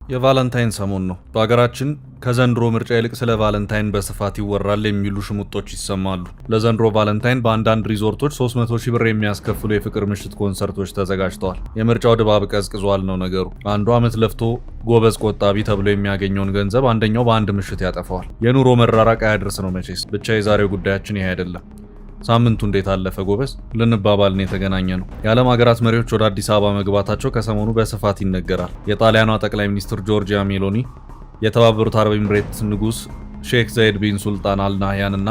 የቫለንታይን ሰሞን ነው። በሀገራችን ከዘንድሮ ምርጫ ይልቅ ስለ ቫለንታይን በስፋት ይወራል የሚሉ ሽሙጦች ይሰማሉ። ለዘንድሮ ቫለንታይን በአንዳንድ ሪዞርቶች 300 ሺህ ብር የሚያስከፍሉ የፍቅር ምሽት ኮንሰርቶች ተዘጋጅተዋል። የምርጫው ድባብ ቀዝቅዟል ነው ነገሩ። አንዱ ዓመት ለፍቶ ጎበዝ ቆጣቢ ተብሎ የሚያገኘውን ገንዘብ አንደኛው በአንድ ምሽት ያጠፋዋል። የኑሮ መራራቅ አያድርስ ነው መቼስ። ብቻ የዛሬው ጉዳያችን ይሄ አይደለም። ሳምንቱ እንዴት አለፈ ጎበዝ ልንባባልን የተገናኘ ነው። የዓለም ሀገራት መሪዎች ወደ አዲስ አበባ መግባታቸው ከሰሞኑ በስፋት ይነገራል። የጣሊያኗ ጠቅላይ ሚኒስትር ጆርጂያ ሜሎኒ፣ የተባበሩት አረብ ኤምሬትስ ንጉስ ሼክ ዘይድ ቢን ሱልጣን አልናህያን እና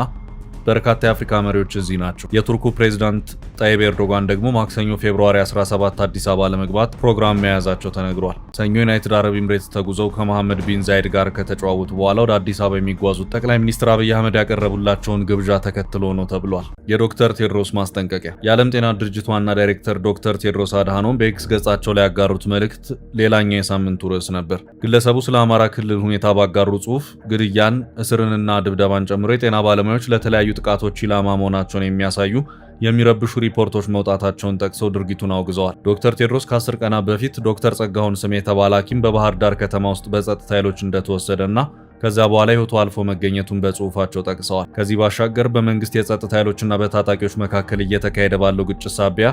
በርካታ የአፍሪካ መሪዎች እዚህ ናቸው። የቱርኩ ፕሬዝዳንት ጣይብ ኤርዶጋን ደግሞ ማክሰኞ ፌብሩዋሪ 17 አዲስ አበባ ለመግባት ፕሮግራም መያዛቸው ተነግሯል። ሰኞ ዩናይትድ አረብ ኤምሬትስ ተጉዘው ከመሐመድ ቢን ዛይድ ጋር ከተጨዋወቱ በኋላ ወደ አዲስ አበባ የሚጓዙት ጠቅላይ ሚኒስትር አብይ አህመድ ያቀረቡላቸውን ግብዣ ተከትሎ ነው ተብሏል። የዶክተር ቴድሮስ ማስጠንቀቂያ። የዓለም ጤና ድርጅት ዋና ዳይሬክተር ዶክተር ቴድሮስ አድሃኖም በኤክስ ገጻቸው ላይ ያጋሩት መልእክት ሌላኛው የሳምንቱ ርዕስ ነበር። ግለሰቡ ስለ አማራ ክልል ሁኔታ ባጋሩ ጽሑፍ ግድያን፣ እስርንና ድብደባን ጨምሮ የጤና ባለሙያዎች ለተለያዩ ጥቃቶች ኢላማ መሆናቸውን የሚያሳዩ የሚረብሹ ሪፖርቶች መውጣታቸውን ጠቅሰው ድርጊቱን አውግዘዋል። ዶክተር ቴድሮስ ከ10 ቀናት በፊት ዶክተር ጸጋሁን ስሜ የተባለ ሐኪም በባህር ዳር ከተማ ውስጥ በጸጥታ ኃይሎች እንደተወሰደና ከዚያ በኋላ ሕይወቱ አልፎ መገኘቱን በጽሑፋቸው ጠቅሰዋል። ከዚህ ባሻገር በመንግስት የጸጥታ ኃይሎችና በታጣቂዎች መካከል እየተካሄደ ባለው ግጭት ሳቢያ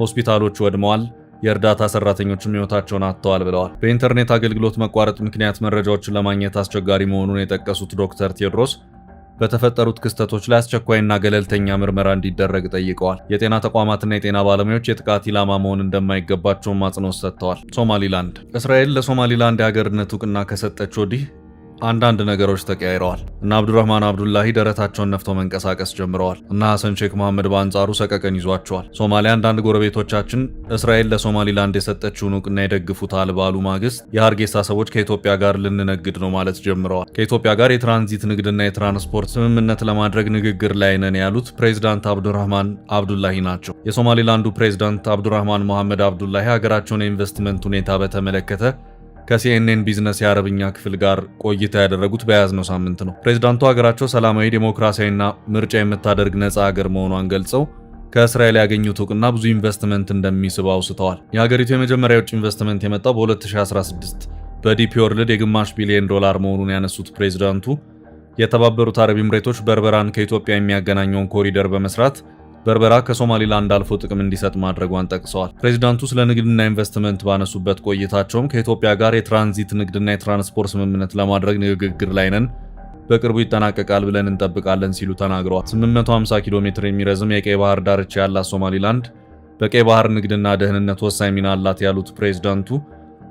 ሆስፒታሎች ወድመዋል፣ የእርዳታ ሰራተኞችም ሕይወታቸውን አጥተዋል ብለዋል። በኢንተርኔት አገልግሎት መቋረጥ ምክንያት መረጃዎችን ለማግኘት አስቸጋሪ መሆኑን የጠቀሱት ዶክተር ቴድሮስ በተፈጠሩት ክስተቶች ላይ አስቸኳይና ገለልተኛ ምርመራ እንዲደረግ ጠይቀዋል። የጤና ተቋማትና የጤና ባለሙያዎች የጥቃት ኢላማ መሆን እንደማይገባቸውም አጽንኦት ሰጥተዋል። ሶማሊላንድ። እስራኤል ለሶማሊላንድ የሀገርነት እውቅና ከሰጠች ወዲህ አንዳንድ ነገሮች ተቀያይረዋል። እና አብዱራህማን አብዱላሂ ደረታቸውን ነፍተው መንቀሳቀስ ጀምረዋል እና ሐሰን ሼክ መሐመድ በአንጻሩ ሰቀቀን ይዟቸዋል። ሶማሊያ አንዳንድ ጎረቤቶቻችን እስራኤል ለሶማሊላንድ የሰጠችውን እውቅና ይደግፉታል ባሉ ማግስት የሀርጌሳ ሰዎች ከኢትዮጵያ ጋር ልንነግድ ነው ማለት ጀምረዋል። ከኢትዮጵያ ጋር የትራንዚት ንግድና የትራንስፖርት ስምምነት ለማድረግ ንግግር ላይ ነን ያሉት ፕሬዚዳንት አብዱራህማን አብዱላሂ ናቸው። የሶማሊላንዱ ፕሬዚዳንት አብዱራህማን መሐመድ አብዱላሂ ሀገራቸውን የኢንቨስትመንት ሁኔታ በተመለከተ ከሲኤንኤን ቢዝነስ የአረብኛ ክፍል ጋር ቆይታ ያደረጉት በያዝነው ሳምንት ነው። ፕሬዝዳንቱ ሀገራቸው ሰላማዊ፣ ዴሞክራሲያዊና ምርጫ የምታደርግ ነፃ ሀገር መሆኗን ገልጸው ከእስራኤል ያገኙት እውቅና ብዙ ኢንቨስትመንት እንደሚስብ አውስተዋል። የሀገሪቱ የመጀመሪያ የውጭ ኢንቨስትመንት የመጣው በ2016 በዲፒ ወርልድ $1 ቢሊዮን መሆኑን ያነሱት ፕሬዝዳንቱ የተባበሩት አረብ ኤምሬቶች በርበራን ከኢትዮጵያ የሚያገናኘውን ኮሪደር በመስራት በርበራ ከሶማሊላንድ አልፎ ጥቅም እንዲሰጥ ማድረጓን ጠቅሰዋል። ፕሬዚዳንቱ ስለ ንግድና ኢንቨስትመንት ባነሱበት ቆይታቸውም ከኢትዮጵያ ጋር የትራንዚት ንግድና የትራንስፖርት ስምምነት ለማድረግ ንግግር ላይ ነን፣ በቅርቡ ይጠናቀቃል ብለን እንጠብቃለን ሲሉ ተናግረዋል። 850 ኪሎ ሜትር የሚረዝም የቀይ ባህር ዳርቻ ያላት ሶማሊላንድ በቀይ ባህር ንግድና ደህንነት ወሳኝ ሚና አላት ያሉት ፕሬዚዳንቱ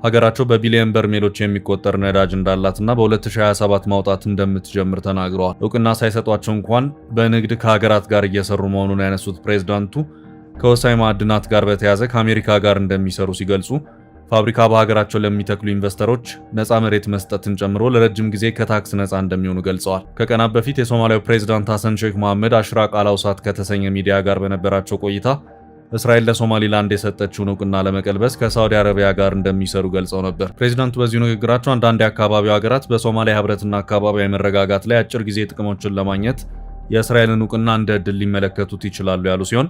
ሀገራቸው በቢሊዮን በርሜሎች የሚቆጠር ነዳጅ እንዳላትና በ2027 ማውጣት እንደምትጀምር ተናግረዋል። እውቅና ሳይሰጧቸው እንኳን በንግድ ከሀገራት ጋር እየሰሩ መሆኑን ያነሱት ፕሬዝዳንቱ ከወሳኝ ማዕድናት ጋር በተያያዘ ከአሜሪካ ጋር እንደሚሰሩ ሲገልጹ ፋብሪካ በሀገራቸው ለሚተክሉ ኢንቨስተሮች ነፃ መሬት መስጠትን ጨምሮ ለረጅም ጊዜ ከታክስ ነፃ እንደሚሆኑ ገልጸዋል። ከቀናት በፊት የሶማሊያው ፕሬዝዳንት ሐሰን ሼክ መሐመድ አሽራቅ አላውሳት ከተሰኘ ሚዲያ ጋር በነበራቸው ቆይታ እስራኤል ለሶማሊላንድ የሰጠችውን እውቅና ለመቀልበስ ከሳውዲ አረቢያ ጋር እንደሚሰሩ ገልጸው ነበር። ፕሬዚዳንቱ በዚሁ ንግግራቸው አንዳንድ የአካባቢው ሀገራት በሶማሊያ ህብረትና አካባቢያዊ መረጋጋት ላይ አጭር ጊዜ ጥቅሞችን ለማግኘት የእስራኤልን እውቅና እንደ ዕድል ሊመለከቱት ይችላሉ ያሉ ሲሆን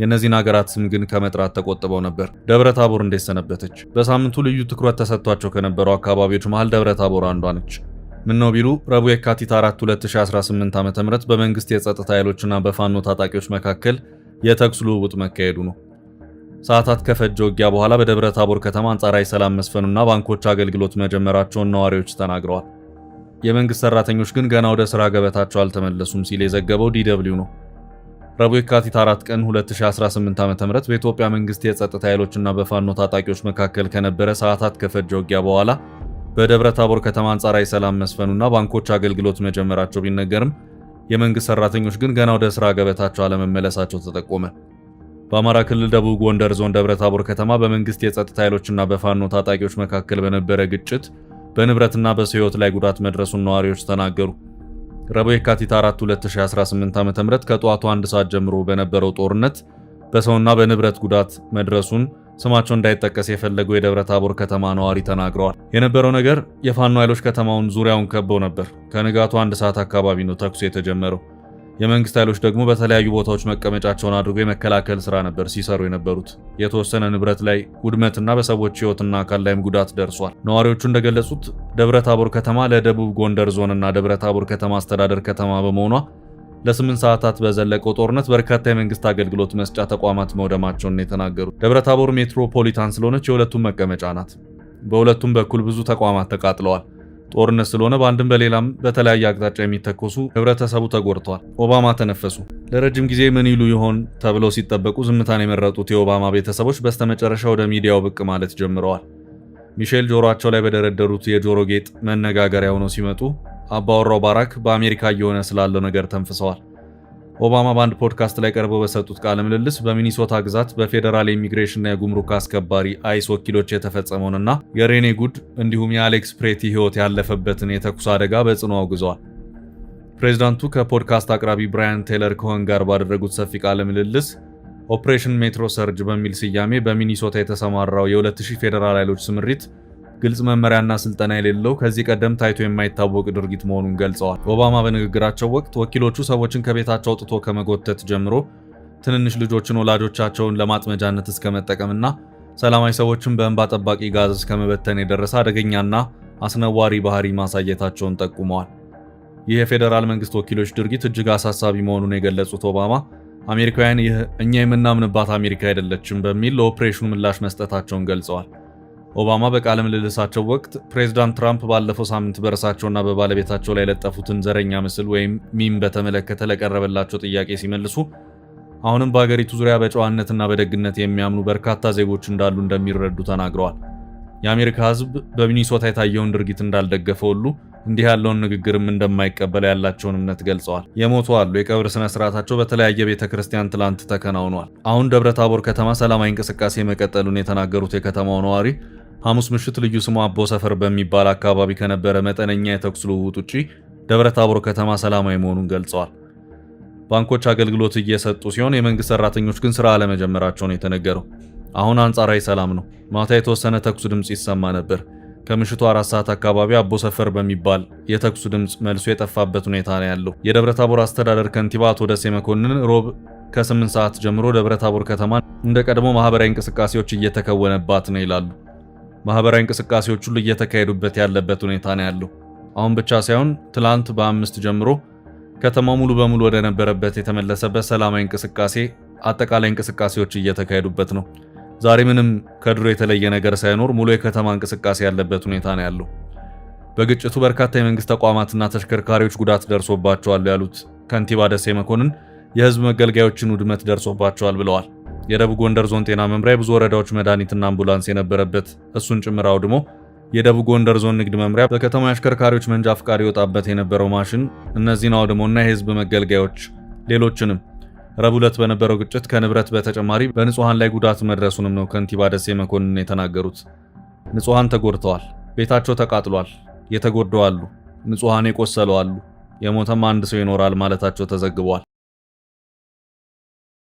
የእነዚህን ሀገራት ስም ግን ከመጥራት ተቆጥበው ነበር። ደብረ ታቦር እንዴት ሰነበተች? በሳምንቱ ልዩ ትኩረት ተሰጥቷቸው ከነበሩ አካባቢዎች መሃል ደብረ ታቦር አንዷ ነች። ምነው ቢሉ ረቡዕ የካቲት 4 2018 ዓ.ም በመንግስት የጸጥታ ኃይሎችና በፋኖ ታጣቂዎች መካከል የተኩስ ልውውጥ መካሄዱ ነው። ሰዓታት ከፈጀ ውጊያ በኋላ በደብረ ታቦር ከተማ አንጻራዊ ሰላም መስፈኑና ባንኮች አገልግሎት መጀመራቸውን ነዋሪዎች ተናግረዋል። የመንግስት ሰራተኞች ግን ገና ወደ ስራ ገበታቸው አልተመለሱም ሲል የዘገበው DW ነው። ረቡዕ የካቲት 4 ቀን 2018 ዓ.ም በኢትዮጵያ መንግስት የጸጥታ ኃይሎችና በፋኖ ታጣቂዎች መካከል ከነበረ ሰዓታት ከፈጀ ውጊያ በኋላ በደብረ ታቦር ከተማ አንጻራዊ ሰላም መስፈኑና ባንኮች አገልግሎት መጀመራቸው ቢነገርም የመንግስት ሰራተኞች ግን ገና ወደ ስራ ገበታቸው አለመመለሳቸው ተጠቆመ። በአማራ ክልል ደቡብ ጎንደር ዞን ደብረ ታቦር ከተማ በመንግስት የጸጥታ ኃይሎችና በፋኖ ታጣቂዎች መካከል በነበረ ግጭት በንብረትና በሰው ሕይወት ላይ ጉዳት መድረሱን ነዋሪዎች ተናገሩ። ረቡዕ የካቲት 4 2018 ዓ.ም ከጠዋቱ 1 ሰዓት ጀምሮ በነበረው ጦርነት በሰውና በንብረት ጉዳት መድረሱን ስማቸው እንዳይጠቀስ የፈለጉ የደብረ ታቦር ከተማ ነዋሪ ተናግረዋል። የነበረው ነገር የፋኖ ኃይሎች ከተማውን ዙሪያውን ከበው ነበር። ከንጋቱ 1 ሰዓት አካባቢ ነው ተኩስ የተጀመረው። የመንግስት ኃይሎች ደግሞ በተለያዩ ቦታዎች መቀመጫቸውን አድርጎ የመከላከል ስራ ነበር ሲሰሩ የነበሩት። የተወሰነ ንብረት ላይ ውድመትና በሰዎች ህይወትና አካል ላይም ጉዳት ደርሷል። ነዋሪዎቹ እንደገለጹት ደብረ ታቦር ከተማ ለደቡብ ጎንደር ዞንና ደብረ ታቦር ከተማ አስተዳደር ከተማ በመሆኗ ለ8 ሰዓታት በዘለቀው ጦርነት በርካታ የመንግስት አገልግሎት መስጫ ተቋማት መውደማቸውን የተናገሩት። ደብረ ታቦር ሜትሮፖሊታን ስለሆነች የሁለቱም መቀመጫ ናት። በሁለቱም በኩል ብዙ ተቋማት ተቃጥለዋል። ጦርነት ስለሆነ በአንድም በሌላም በተለያየ አቅጣጫ የሚተኮሱ ህብረተሰቡ ተጎድተዋል። ኦባማ ተነፈሱ። ለረጅም ጊዜ ምን ይሉ ይሆን ተብለው ሲጠበቁ ዝምታን የመረጡት የኦባማ ቤተሰቦች በስተመጨረሻ ወደ ሚዲያው ብቅ ማለት ጀምረዋል። ሚሼል ጆሮአቸው ላይ በደረደሩት የጆሮ ጌጥ መነጋገሪያ ሆነው ሲመጡ አባወራው ባራክ በአሜሪካ እየሆነ ስላለው ነገር ተንፍሰዋል። ኦባማ በአንድ ፖድካስት ላይ ቀርበው በሰጡት ቃለ ምልልስ በሚኒሶታ ግዛት በፌዴራል ኢሚግሬሽንና የጉምሩክ አስከባሪ አይስ ወኪሎች የተፈጸመውንና የሬኔ ጉድ እንዲሁም የአሌክስ ፕሬቲ ህይወት ያለፈበትን የተኩስ አደጋ በጽኑ አውግዘዋል። ፕሬዝዳንቱ ከፖድካስት አቅራቢ ብራያን ቴለር ኮሄን ጋር ባደረጉት ሰፊ ቃለ ምልልስ ኦፕሬሽን ሜትሮ ሰርጅ በሚል ስያሜ በሚኒሶታ የተሰማራው የ2000 ፌዴራል ኃይሎች ስምሪት ግልጽ መመሪያና ስልጠና የሌለው ከዚህ ቀደም ታይቶ የማይታወቅ ድርጊት መሆኑን ገልጸዋል። ኦባማ በንግግራቸው ወቅት ወኪሎቹ ሰዎችን ከቤታቸው አውጥቶ ከመጎተት ጀምሮ ትንንሽ ልጆችን ወላጆቻቸውን ለማጥመጃነት እስከ መጠቀምና ሰላማዊ ሰዎችን በእንባ ጠባቂ ጋዝ እስከ መበተን የደረሰ አደገኛና አስነዋሪ ባህሪ ማሳየታቸውን ጠቁመዋል። ይህ የፌዴራል መንግስት ወኪሎች ድርጊት እጅግ አሳሳቢ መሆኑን የገለጹት ኦባማ አሜሪካውያን ይህ እኛ የምናምንባት አሜሪካ አይደለችም በሚል ለኦፕሬሽኑ ምላሽ መስጠታቸውን ገልጸዋል። ኦባማ በቃለ ምልልሳቸው ወቅት ፕሬዝዳንት ትራምፕ ባለፈው ሳምንት በእርሳቸውና በባለቤታቸው ላይ የለጠፉትን ዘረኛ ምስል ወይም ሚም በተመለከተ ለቀረበላቸው ጥያቄ ሲመልሱ አሁንም በአገሪቱ ዙሪያ በጨዋነትና በደግነት የሚያምኑ በርካታ ዜጎች እንዳሉ እንደሚረዱ ተናግረዋል። የአሜሪካ ሕዝብ በሚኒሶታ የታየውን ድርጊት እንዳልደገፈ ሁሉ እንዲህ ያለውን ንግግርም እንደማይቀበለው ያላቸውን እምነት ገልጸዋል። የሞቱ አሉ። የቀብር ስነ ስርዓታቸው በተለያየ ቤተ ክርስቲያን ትላንት ተከናውኗል። አሁን ደብረ ታቦር ከተማ ሰላማዊ እንቅስቃሴ መቀጠሉን የተናገሩት የከተማው ነዋሪ ሐሙስ ምሽት ልዩ ስሙ አቦ ሰፈር በሚባል አካባቢ ከነበረ መጠነኛ የተኩስ ልውውጥ ውጪ ደብረ ታቦር ከተማ ሰላማዊ መሆኑን ገልጸዋል። ባንኮች አገልግሎት እየሰጡ ሲሆን የመንግስት ሰራተኞች ግን ስራ አለመጀመራቸው ነው የተነገረው። አሁን አንጻራዊ ሰላም ነው። ማታ የተወሰነ ተኩስ ድምጽ ይሰማ ነበር። ከምሽቱ 4 ሰዓት አካባቢ አቦ ሰፈር በሚባል የተኩስ ድምጽ መልሶ የጠፋበት ሁኔታ ነው ያለው። የደብረ ታቦር አስተዳደር ከንቲባ አቶ ደሴ መኮንን ሮብ ከ8 ሰዓት ጀምሮ ደብረ ታቦር ከተማ እንደ ቀድሞ ማህበራዊ እንቅስቃሴዎች እየተከወነባት ነው ይላሉ። ማህበራዊ እንቅስቃሴዎች ሁሉ እየተካሄዱበት ያለበት ሁኔታ ነው ያለው። አሁን ብቻ ሳይሆን ትላንት በ5 ጀምሮ ከተማው ሙሉ በሙሉ ወደ ነበረበት የተመለሰበት ሰላማዊ እንቅስቃሴ አጠቃላይ እንቅስቃሴዎች እየተካሄዱበት ነው። ዛሬ ምንም ከድሮ የተለየ ነገር ሳይኖር ሙሉ የከተማ እንቅስቃሴ ያለበት ሁኔታ ነው ያለው። በግጭቱ በርካታ የመንግስት ተቋማትና ተሽከርካሪዎች ጉዳት ደርሶባቸዋል ያሉት ከንቲባ ደሴ መኮንን የህዝብ መገልገያዎችን ውድመት ደርሶባቸዋል ብለዋል። የደቡብ ጎንደር ዞን ጤና መምሪያ ብዙ ወረዳዎች መድኃኒትና አምቡላንስ የነበረበት እሱን ጭምር አውድሞ የደቡብ ጎንደር ዞን ንግድ መምሪያ በከተማ አሽከርካሪዎች መንጃ ፍቃድ ይወጣበት የነበረው ማሽን እነዚህን አውድሞና የህዝብ መገልገያዎች ሌሎችንም ረቡዕ ዕለት በነበረው ግጭት ከንብረት በተጨማሪ በንጹሃን ላይ ጉዳት መድረሱንም ነው ከንቲባ ደሴ መኮንን የተናገሩት። ንጹሃን ተጎድተዋል፣ ቤታቸው ተቃጥሏል፣ የተጎዱ አሉ፣ ንጹሃን የቆሰሉ አሉ፣ የሞተም አንድ ሰው ይኖራል ማለታቸው ተዘግቧል።